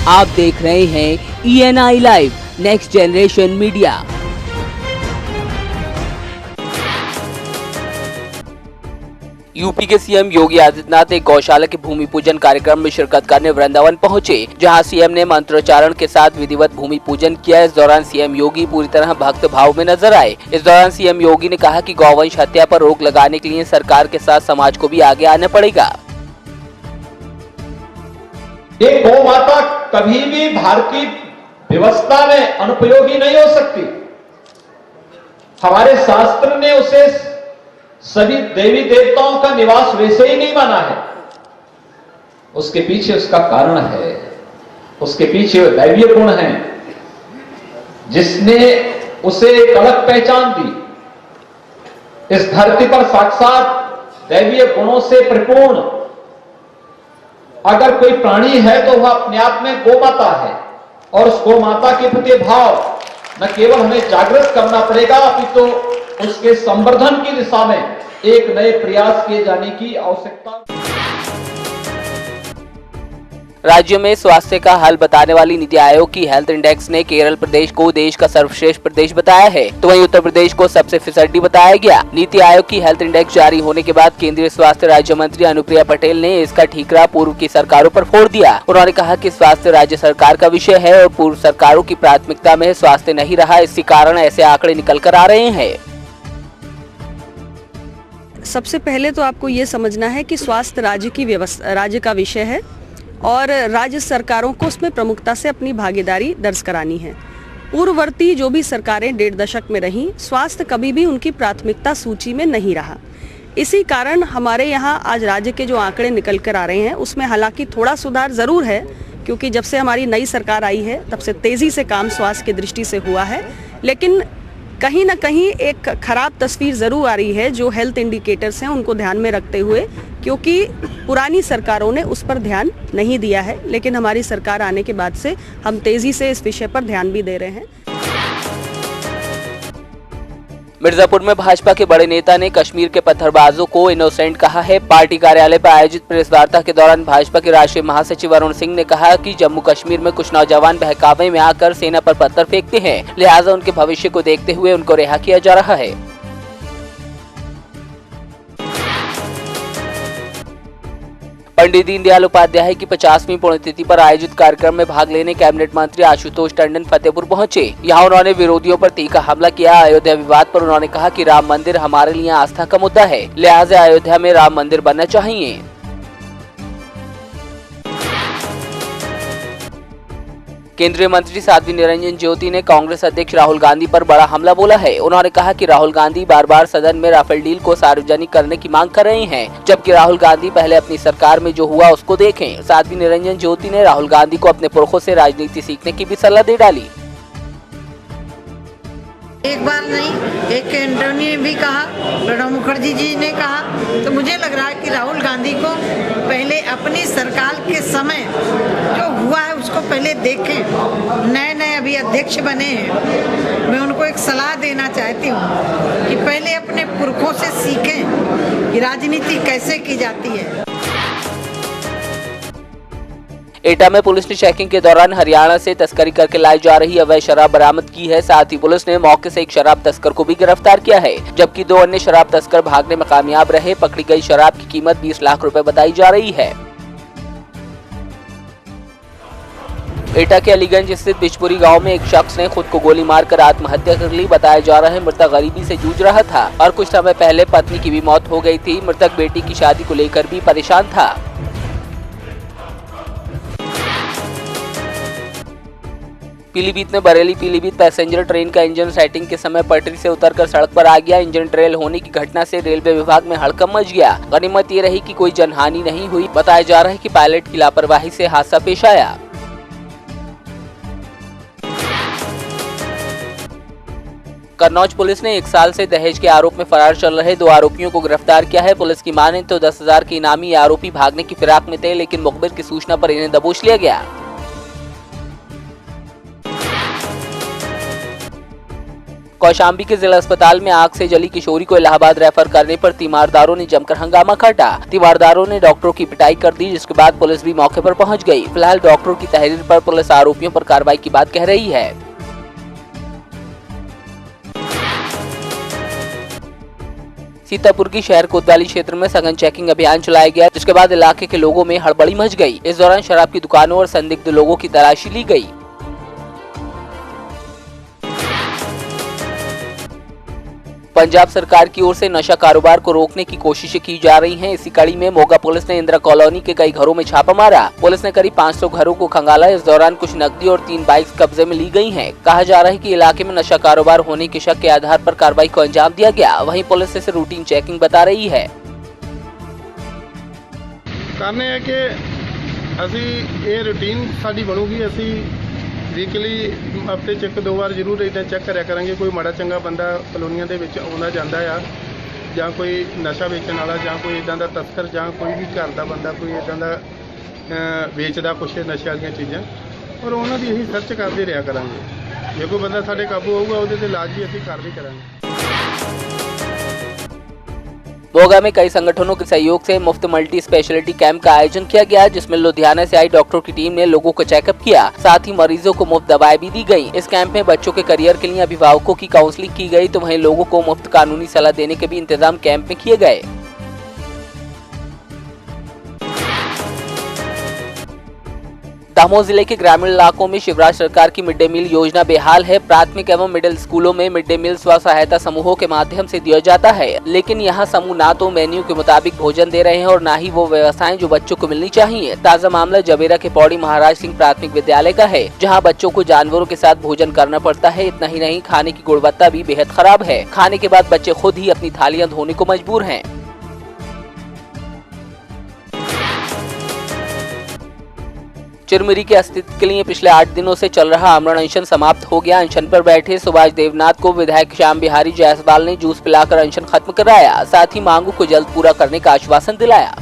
आप देख रहे हैं ENI live next generation media. UP के सीएम योगी आदित्यनाथ एक गौशाला के भूमि पूजन कार्यक्रम में शिरकत करने वृंदावन पहुंचे, जहां सीएम ने मंत्रोच्चारण के साथ विधिवत भूमि पूजन किया। इस दौरान सीएम योगी पूरी तरह भक्त भाव में नजर आए। इस दौरान सीएम योगी ने कहा कि गौवंश हत्या पर रोक लगाने के लिए सरकार के साथ समाज को भी आगे आना पड़ेगा। ये गौ माता कभी भी भारतीय व्यवस्था में अनुपयोगी नहीं हो सकती। हमारे शास्त्र ने उसे सभी देवी देवताओं का निवास वैसे ही नहीं माना है। उसके पीछे उसका कारण है, उसके पीछे दैवीय गुण है, जिसने उसे एक अलग पहचान दी। इस धरती पर साक्षात दैवीय गुणों से परिपूर्ण अगर कोई प्राणी है तो वह अपने आप में गौ माता है। और उस गौ माता के प्रति भाव न केवल हमें जागृत करना पड़ेगा, अपितु उसके संवर्धन की दिशा में एक नए प्रयास किए जाने की आवश्यकता। राज्य में स्वास्थ्य का हाल बताने वाली नीति आयोग की हेल्थ इंडेक्स ने केरल प्रदेश को देश का सर्वश्रेष्ठ प्रदेश बताया है, तो वहीं उत्तर प्रदेश को सबसे फिसड्डी बताया गया। नीति आयोग की हेल्थ इंडेक्स जारी होने के बाद केंद्रीय स्वास्थ्य राज्य मंत्री अनुप्रिया पटेल ने इसका ठीकरा पूर्व की सरकारों पर फोड़ दिया। उन्होंने कहा कि स्वास्थ्य राज्य सरकार का विषय है और पूर्व सरकारों की प्राथमिकता में स्वास्थ्य नहीं रहा, इसी कारण ऐसे आंकड़े निकल कर आ रहे हैं। सबसे पहले तो आपको ये समझना है कि स्वास्थ्य राज्य का विषय है और राज्य सरकारों को उसमें प्रमुखता से अपनी भागीदारी दर्ज करानी है। पूर्ववर्ती जो भी सरकारें 1.5 दशक में रहीं, स्वास्थ्य कभी भी उनकी प्राथमिकता सूची में नहीं रहा। इसी कारण हमारे यहाँ आज राज्य के जो आंकड़े निकल कर आ रहे हैं उसमें हालांकि थोड़ा सुधार ज़रूर है, क्योंकि जब से हमारी नई सरकार आई है तब से तेज़ी से काम स्वास्थ्य की दृष्टि से हुआ है, लेकिन कहीं ना कहीं एक खराब तस्वीर ज़रूर आ रही है जो हेल्थ इंडिकेटर्स हैं उनको ध्यान में रखते हुए, क्योंकि पुरानी सरकारों ने उस पर ध्यान नहीं दिया है। लेकिन हमारी सरकार आने के बाद से हम तेज़ी से इस विषय पर ध्यान भी दे रहे हैं। मिर्जापुर में भाजपा के बड़े नेता ने कश्मीर के पत्थरबाजों को इनोसेंट कहा है। पार्टी कार्यालय पर आयोजित प्रेस वार्ता के दौरान भाजपा के राष्ट्रीय महासचिव अरुण सिंह ने कहा कि जम्मू कश्मीर में कुछ नौजवान बहकावे में आकर सेना पर पत्थर फेंकते हैं, लिहाजा उनके भविष्य को देखते हुए उनको रिहा किया जा रहा है। पंडित दीनदयाल उपाध्याय की 50वीं पुण्यतिथि पर आयोजित कार्यक्रम में भाग लेने कैबिनेट मंत्री आशुतोष टंडन फतेहपुर पहुंचे। यहां उन्होंने विरोधियों पर तीखा हमला किया। अयोध्या विवाद पर उन्होंने कहा कि राम मंदिर हमारे लिए आस्था का मुद्दा है, लिहाजा अयोध्या में राम मंदिर बनना चाहिए। केंद्रीय मंत्री साध्वी निरंजन ज्योति ने कांग्रेस अध्यक्ष राहुल गांधी पर बड़ा हमला बोला है। उन्होंने कहा कि राहुल गांधी बार बार सदन में राफेल डील को सार्वजनिक करने की मांग कर रहे हैं, जबकि राहुल गांधी पहले अपनी सरकार में जो हुआ उसको देखें। साध्वी निरंजन ज्योति ने राहुल गांधी को अपने पुरखों से राजनीति सीखने की भी सलाह दे डाली। एक बार नहीं, एक इंटरव्यू में भी कहा, प्रणब मुखर्जी जी ने कहा, तो मुझे लग रहा है कि राहुल गांधी को पहले अपनी सरकार के समय जो हुआ है उसको पहले देखें। नए अभी अध्यक्ष बने हैं, मैं उनको एक सलाह देना चाहती हूँ कि पहले अपने पुरखों से सीखें कि राजनीति कैसे की जाती है। एटा में पुलिस ने चेकिंग के दौरान हरियाणा से तस्करी करके लाई जा रही अवैध शराब बरामद की है। साथ ही पुलिस ने मौके से एक शराब तस्कर को भी गिरफ्तार किया है, जबकि 2 अन्य शराब तस्कर भागने में कामयाब रहे। पकड़ी गई शराब की कीमत 20 लाख रुपए बताई जा रही है। एटा के अलीगंज स्थित बिजपुरी गांव में एक शख्स ने खुद को गोली मारकर आत्महत्या कर ली। बताया जा रहा है मृतक गरीबी से जूझ रहा था और कुछ समय पहले पत्नी की भी मौत हो गई थी। मृतक बेटी की शादी को लेकर भी परेशान था। पीलीभीत में बरेली पीलीभीत पैसेंजर ट्रेन का इंजन सेटिंग के समय पटरी से उतरकर सड़क पर आ गया। इंजन ट्रेल होने की घटना से रेलवे विभाग में हड़कंप मच गया। गनीमत ये रही कि कोई जनहानि नहीं हुई। बताया जा रहा है कि पायलट की लापरवाही से हादसा पेश आया। कन्नौज पुलिस ने 1 साल से दहेज के आरोप में फरार चल रहे 2 आरोपियों को गिरफ्तार किया है। पुलिस की माने तो 10,000 के इनामी आरोपी भागने की फिराक में थे, लेकिन मुखबिर की सूचना पर इन्हें दबोच लिया गया। कौशाम्बी के जिला अस्पताल में आग से जली किशोरी को इलाहाबाद रेफर करने पर तीमारदारों ने जमकर हंगामा काटा। तीमारदारों ने डॉक्टरों की पिटाई कर दी, जिसके बाद पुलिस भी मौके पर पहुंच गई। फिलहाल डॉक्टरों की तहरीर पर पुलिस आरोपियों पर कार्रवाई की बात कह रही है। सीतापुर की शहर कोतवाली क्षेत्र में सघन चेकिंग अभियान चलाया गया, जिसके बाद इलाके के लोगों में हड़बड़ी मच गई। इस दौरान शराब की दुकानों और संदिग्ध लोगों की तलाशी ली गई। पंजाब सरकार की ओर से नशा कारोबार को रोकने की कोशिशें की जा रही हैं। इसी कड़ी में मोगा पुलिस ने इंदिरा कॉलोनी के कई घरों में छापा मारा। पुलिस ने करीब 500 घरों को खंगाला। इस दौरान कुछ नकदी और 3 बाइक्स कब्जे में ली गई हैं। कहा जा रहा है कि इलाके में नशा कारोबार होने के शक के आधार पर कार्रवाई को अंजाम दिया गया। वहीं पुलिस इसे रूटीन चेकिंग बता रही है। करने है कि असी ये रूटीन साडी बनूगी। असी ਵੀਕਲੀ ਹਫ਼ਤੇ 'ਚ 1-2 ਵਾਰ ਜ਼ਰੂਰ ਇੱਦਾਂ ਚੈੱਕ ਕਰਿਆ ਕਰਾਂਗੇ। ਕੋਈ ਮਾੜਾ ਚੰਗਾ ਬੰਦਾ ਕਲੋਨੀਆਂ ਦੇ ਵਿੱਚ ਆਉਂਦਾ ਜਾਂਦਾ ਆ, ਜਾਂ ਕੋਈ ਨਸ਼ਾ ਵੇਚਣ ਵਾਲਾ, ਜਾਂ ਕੋਈ ਇੱਦਾਂ ਦਾ ਤਸਕਰ, ਜਾਂ ਕੋਈ ਵੀ ਘਰ ਦਾ ਬੰਦਾ ਕੋਈ ਇੱਦਾਂ ਦਾ ਵੇਚਦਾ ਕੁਛ ਨਸ਼ੇ ਵਾਲੀਆਂ ਚੀਜ਼ਾਂ, ਔਰ ਉਹਨਾਂ ਦੀ ਅਸੀਂ ਸਰਚ ਕਰਦੇ ਰਿਹਾ ਕਰਾਂਗੇ। ਜੇ ਕੋਈ ਬੰਦਾ ਸਾਡੇ ਕਾਬੂ ਆਊਗਾ ਉਹਦੇ ਤੇ ਲਾਜ਼ਮੀ ਅਸੀਂ ਕਾਰਵਾਈ ਕਰਾਂਗੇ। मोगा में कई संगठनों के सहयोग से मुफ्त मल्टी स्पेशलिटी कैंप का आयोजन किया गया, जिसमें लुधियाना से आई डॉक्टरों की टीम ने लोगों को चेकअप किया। साथ ही मरीजों को मुफ्त दवाएं भी दी गई। इस कैंप में बच्चों के करियर के लिए अभिभावकों की काउंसलिंग की गई, तो वहीं लोगों को मुफ्त कानूनी सलाह देने के भी इंतजाम कैंप में किए गए। दमोह जिले के ग्रामीण इलाकों में शिवराज सरकार की मिड डे मील योजना बेहाल है। प्राथमिक एवं मिडिल स्कूलों में मिड डे मील स्व सहायता समूहों के माध्यम से दिया जाता है, लेकिन यहाँ समूह ना तो मेन्यू के मुताबिक भोजन दे रहे हैं और ना ही वो व्यवस्थाएं जो बच्चों को मिलनी चाहिए। ताज़ा मामला जबेरा के पौड़ी महाराज सिंह प्राथमिक विद्यालय का है, जहाँ बच्चों को जानवरों के साथ भोजन करना पड़ता है। इतना ही नहीं, खाने की गुणवत्ता भी बेहद खराब है। खाने के बाद बच्चे खुद ही अपनी थालियां धोने को मजबूर हैं। चिरमिरी के अस्तित्व के लिए पिछले 8 दिनों से चल रहा आमरण अनशन समाप्त हो गया। अनशन पर बैठे सुभाष देवनाथ को विधायक श्याम बिहारी जायसवाल ने जूस पिलाकर अनशन खत्म कराया। साथ ही मांगों को जल्द पूरा करने का आश्वासन दिलाया।